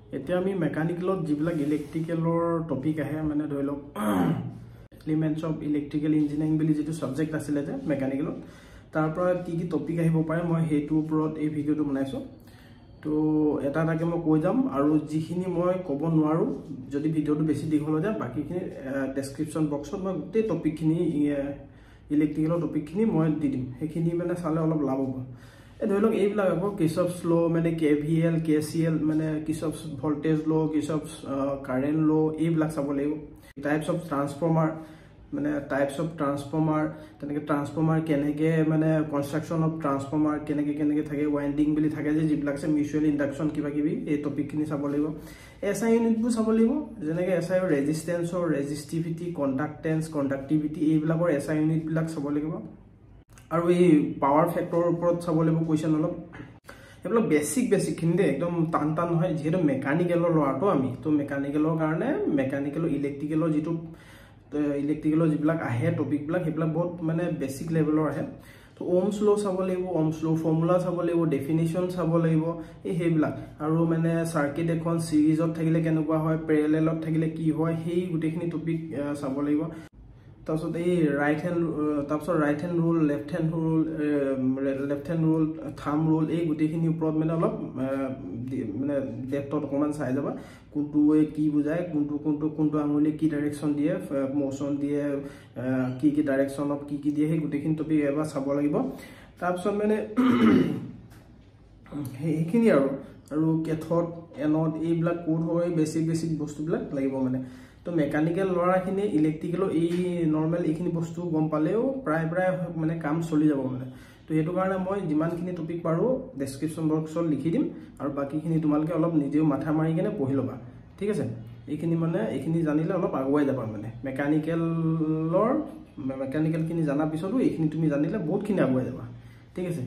এতিয়া আমি মেকানিকেলত যিবিলাক ইলেক্ট্ৰিকেলৰ টপিক আহে মানে ধৰি লওক এলিমেন্টস অফ ইলেক্ট্ৰিকেল ইঞ্জিনিয়াৰিং বুলি যেটো সাবজেক্ট আছিল যে মেকানিকেলত তাৰ পৰা কি কি টপিক আহিব পাৰে মই হেতু ওপৰত এই ভিডিওটো বনাইছো তো এটা টাকে মই কৈ যাম আৰু যিখিনি মই ক'ব নোৱাৰো যদি ভিডিওটো বেছি দীঘল হৈ যায় বাকিখিনি ডেসক্ৰিপচন বক্সত মই গোটেই টপিকখিনি ইলেক্ট্ৰিকেলৰ টপিকখিনি মই দি দিম সেইখিনি মানে চালে অলপ লাভ হ'ব ধৰি লওক এইবিলাক আকৌ কিৰ্চফছ ল মানে কেভিএল কেসিএল মানে কিৰ্চফছ ভোল্টেজ ল কিৰ্চফছ কাৰেন্ট ল এইবিলাক চাব লাগিব টাইপস অফ ট্ৰান্সফৰ্মাৰ মানে টাইপস অফ ট্ৰান্সফৰ্মাৰ তেনেকে ট্ৰান্সফৰ্মাৰ কেনেকে মানে কনস্ট্ৰাকচন অফ ট্ৰান্সফৰ্মাৰ কেনেকে থাকে ওয়াইন্ডিং বুলি থাকে যে যিবিলাক আছে মিউচুৱেল ইন্ডাকচন কিবা কিবি এই টপিকখিনি চাব লাগিব এসআই ইউনিটবোৰ চাব লাগিব যেনেকে এসআই ৰেজিস্ট্যান্সৰ ৰেজিস্টিভিটি কন্ডাক্টেন্স কন্ডাক্টিভিটি এইবিলাকৰ এসআই ইউনিট বিলাক চাব লাগিব আৰু এই পাৱাৰ ফেক্টৰৰ ওপৰত চাব লাগিব কোৱেশ্চন অলপ এইবিলাক বেসিক খিনি একদম টান নহয় যেহেতু মেকানিকেলৰ লৰাটো আমি তো মেকানিকেলৰ কাৰণে মেকানিকেলৰ ইলেক্ট্ৰিকেলৰ যেটো ইলেক্ট্ৰিকেলৰ যিবিলাক আহে টপিক বিলাক হেবিলাক বহুত মানে বেসিক লেভেলৰ আহে তো ওমছ ল চাব লাগিব ওমছ ল ফৰ্মুলা চাব লাগিব ডেফিনিশন চাব লাগিব এই হেবিলাক আৰু মানে সাৰ্কিট এখন সিৰিজত থাকিলে কেনেকুৱা হয় প্যাৰেলেলত থাকিলে কি হয় হেই গুটেখিনি টপিক চাব লাগিব তাৰছত এই right hand rule left hand rule থাম ৰুল এই গুটেখিনি ওপৰত মানে অলপ মানে ডেপথত অকমান চাই যাবা কোনটো কি বুজায় কোনটো আঙুলি কি ডাইৰেকশন দিয়ে মোশন দিয়ে কি ডাইৰেকশন অফ কি দিয়ে সেই গুটেখিনি টপিক এবাৰ চাব লাগিব তাৰছত মানে এইখিনি আৰু কেথড এনড এইবিলাক কোড হয় বেসিক বস্তুবিলাক লাগিব মানে তো মেকানিকেল লৰাখিনি ইলেক্ট্ৰিকেলৰ এই নৰমাল এইখিনি বস্তু গম পালেও প্ৰায় মানে কাম চলি যাব মানে তো হেতু কাৰণে মই যিমানখিনি টপিক পাৰো ডেসক্ৰিপচন বক্সত লিখি দিম আৰু বাকিখিনি তোমালকে অলপ নিজেও মাথা মাৰি কেনে পঢ়ি লবা ঠিক আছে এইখিনি জানিলে অলপ আগুৱাই যাবা মানে মেকানিকেল খিনি জানা পিছতো এইখিনি তুমি জানিলে বহুতখিনি আগুৱাই যাবা ঠিক আছে